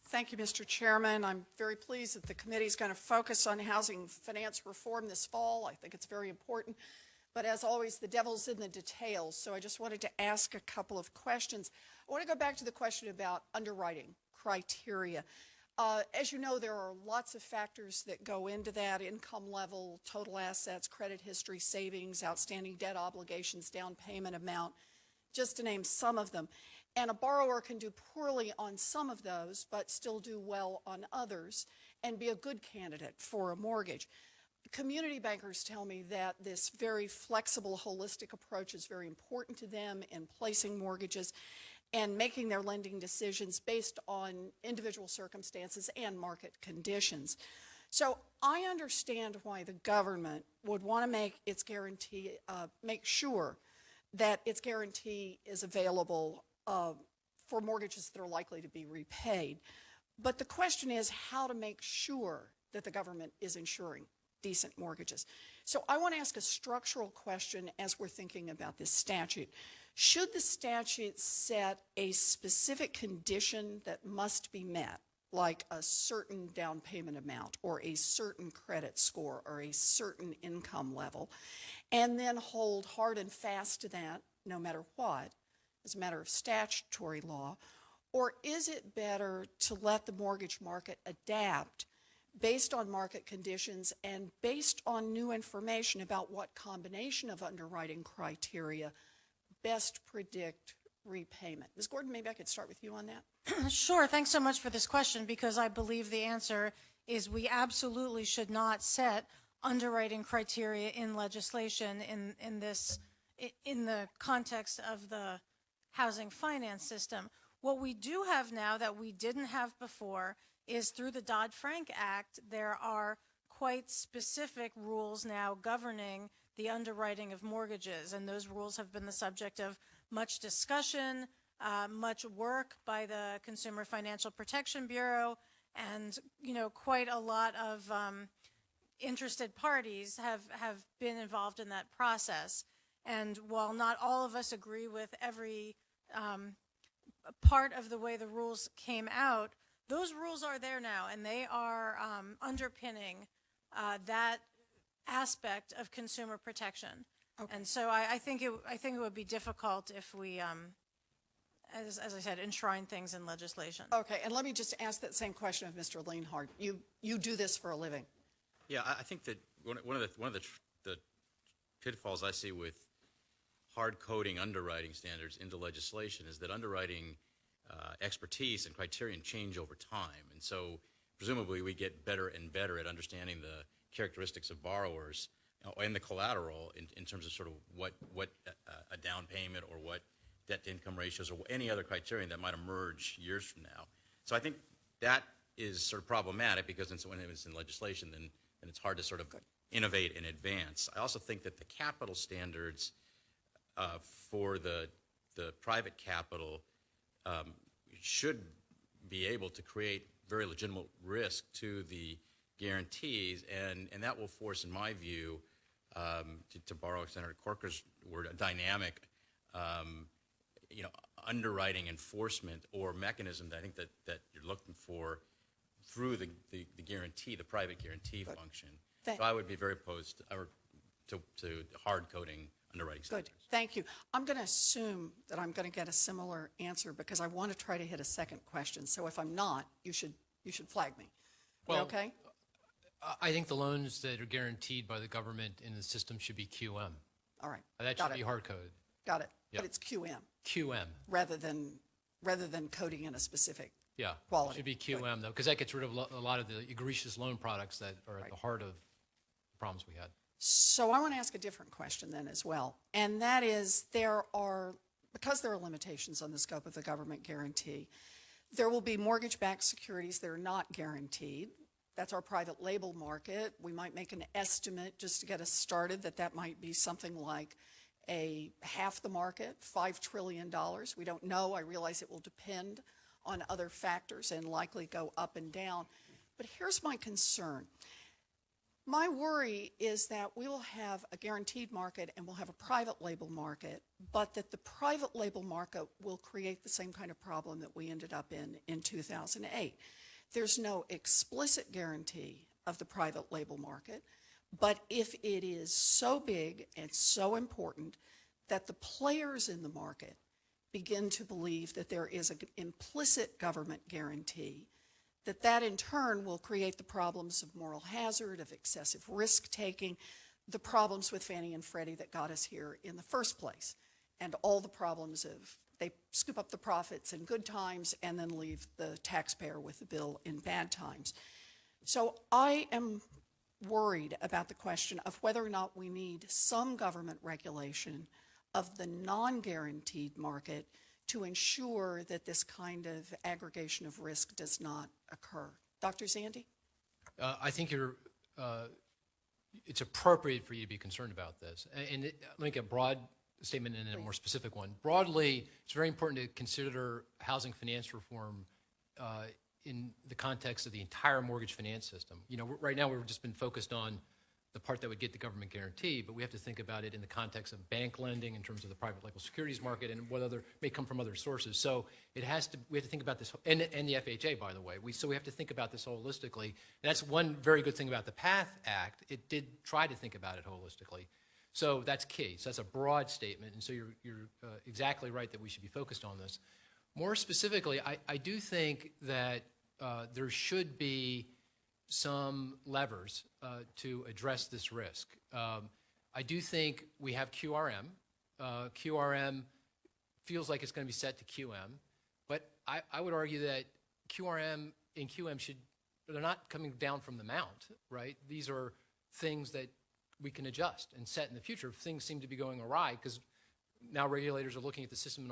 Thank you, Mr. Chairman. I'm very pleased that the committee is going to focus on housing finance reform this fall. I think it's very important. But as always, the devil's in the details. So I just wanted to ask a couple of questions. I want to go back to the question about underwriting criteria. As you know, there are lots of factors that go into that: income level, total assets, credit history, savings, outstanding debt obligations, down payment amount, just to name some of them. And a borrower can do poorly on some of those, but still do well on others and be a good candidate for a mortgage. Community bankers tell me that this very flexible, holistic approach is very important to them in placing mortgages and making their lending decisions based on individual circumstances and market conditions. So I understand why the government would want to make its guarantee, make sure that its guarantee is available for mortgages that are likely to be repaid. But the question is how to make sure that the government is insuring decent mortgages. So I want to ask a structural question as we're thinking about this statute. Should the statute set a specific condition that must be met, like a certain down payment amount or a certain credit score or a certain income level, and then hold hard and fast to that no matter what, as a matter of statutory law? Or is it better to let the mortgage market adapt based on market conditions and based on new information about what combination of underwriting criteria best predict repayment? Ms. Gordon, maybe I could start with you on that. Sure. Thanks so much for this question, because I believe the answer is we absolutely should not set underwriting criteria in legislation in the context of the housing finance system. What we do have now that we didn't have before is through the Dodd-Frank Act, there are quite specific rules now governing the underwriting of mortgages, and those rules have been the subject of much discussion, much work by the Consumer Financial Protection Bureau, and quite a lot of interested parties have been involved in that process. And while not all of us agree with every part of the way the rules came out, those rules are there now, and they are underpinning that aspect of consumer protection. Okay. And so I think it would be difficult if we, as I said, enshrine things in legislation. Okay, and let me just ask that same question of Mr. Lienhard. You do this for a living. Yeah, I think that one of the pitfalls I see with hard coding underwriting standards into legislation is that underwriting expertise and criterion change over time, and so presumably we get better and better at understanding the characteristics of borrowers and the collateral in terms of sort of what a down payment or what debt to income ratios or any other criterion that might emerge years from now. So I think that is sort of problematic, because when it's in legislation, then it's hard to sort of innovate and advance. I also think that the capital standards for the private capital should be able to create very legitimate risk to the guarantees, and that will force, in my view, to borrow Senator Corker's word, a dynamic underwriting enforcement or mechanism that I think that you're looking for through the guarantee, the private guarantee function. So I would be very opposed to hard coding underwriting standards. Good. Thank you. I'm going to assume that I'm going to get a similar answer because I want to try to hit a second question. So if I'm not, you should flag me. Well, okay? I think the loans that are guaranteed by the government in the system should be QM. All right. That should be hard coded. Got it. Yep. But it's QM. QM. Rather than coding in a specific It quality. should be QM, though, because that gets rid of a lot of the egregious loan products that are at the heart of the problems we had. So I want to ask a different question then as well, and that is because there are limitations on the scope of the government guarantee, there will be mortgage-backed securities that are not guaranteed. That's our private label market. We might make an estimate just to get us started that might be something like half the market, $5 trillion. We don't know. I realize it will depend on other factors and likely go up and down. But here's my concern. My worry is that we will have a guaranteed market and we'll have a private label market, but that the private label market will create the same kind of problem that we ended up in 2008. There's no explicit guarantee of the private label market, but if it is so big and so important that the players in the market begin to believe that there is an implicit government guarantee, that in turn will create the problems of moral hazard, of excessive risk-taking, the problems with Fannie and Freddie that got us here in the first place, and all the problems of they scoop up the profits in good times and then leave the taxpayer with the bill in bad times. So I am worried about the question of whether or not we need some government regulation of the non-guaranteed market to ensure that this kind of aggregation of risk does not occur. Dr. Zandi? I think it's appropriate for you to be concerned about this. And let me make a broad statement and then a more specific one. Broadly, it's very important to consider housing finance reform in the context of the entire mortgage finance system. You know, right now we've just been focused on the part that would get the government guarantee, but we have to think about it in the context of bank lending in terms of the private label securities market and what other may come from other sources. So we have to think about this, and the FHA, by the way. So we have to think about this holistically. And that's one very good thing about the PATH Act. It did try to think about it holistically. So that's key. So that's a broad statement, and so you're exactly right that we should be focused on this. More specifically, I do think that there should be some levers to address this risk. I do think we have QRM. QRM feels like it's going to be set to QM, but I would argue that QRM and QM they're not coming down from the mount, right? These are things that we can adjust and set in the future if things seem to be going awry, because now regulators are looking at the system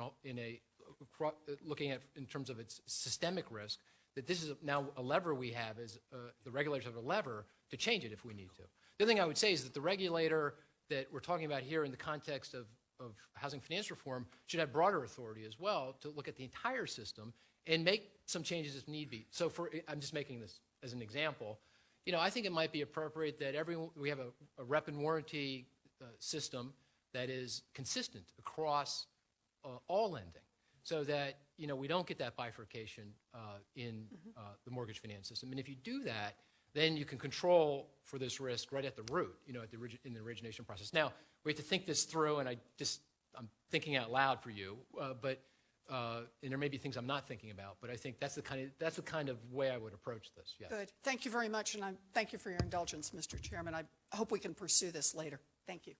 looking at in terms of its systemic risk, that this is now a lever we have is the regulators have a lever to change it if we need to. The other thing I would say is that the regulator that we're talking about here in the context of housing finance reform should have broader authority as well to look at the entire system and make some changes if need be. So I'm just making this as an example. You know, I think it might be appropriate that we have a rep and warranty system that is consistent across all lending, so that we don't get that bifurcation in the mortgage finance system. And if you do that, then you can control for this risk right at the root, in the origination process. Now we have to think this through, and I'm thinking out loud for you, and there may be things I'm not thinking about, but I think that's the kind of way I would approach this. Yes. Good. Thank you very much, and thank you for your indulgence, Mr. Chairman. I hope we can pursue this later. Thank you.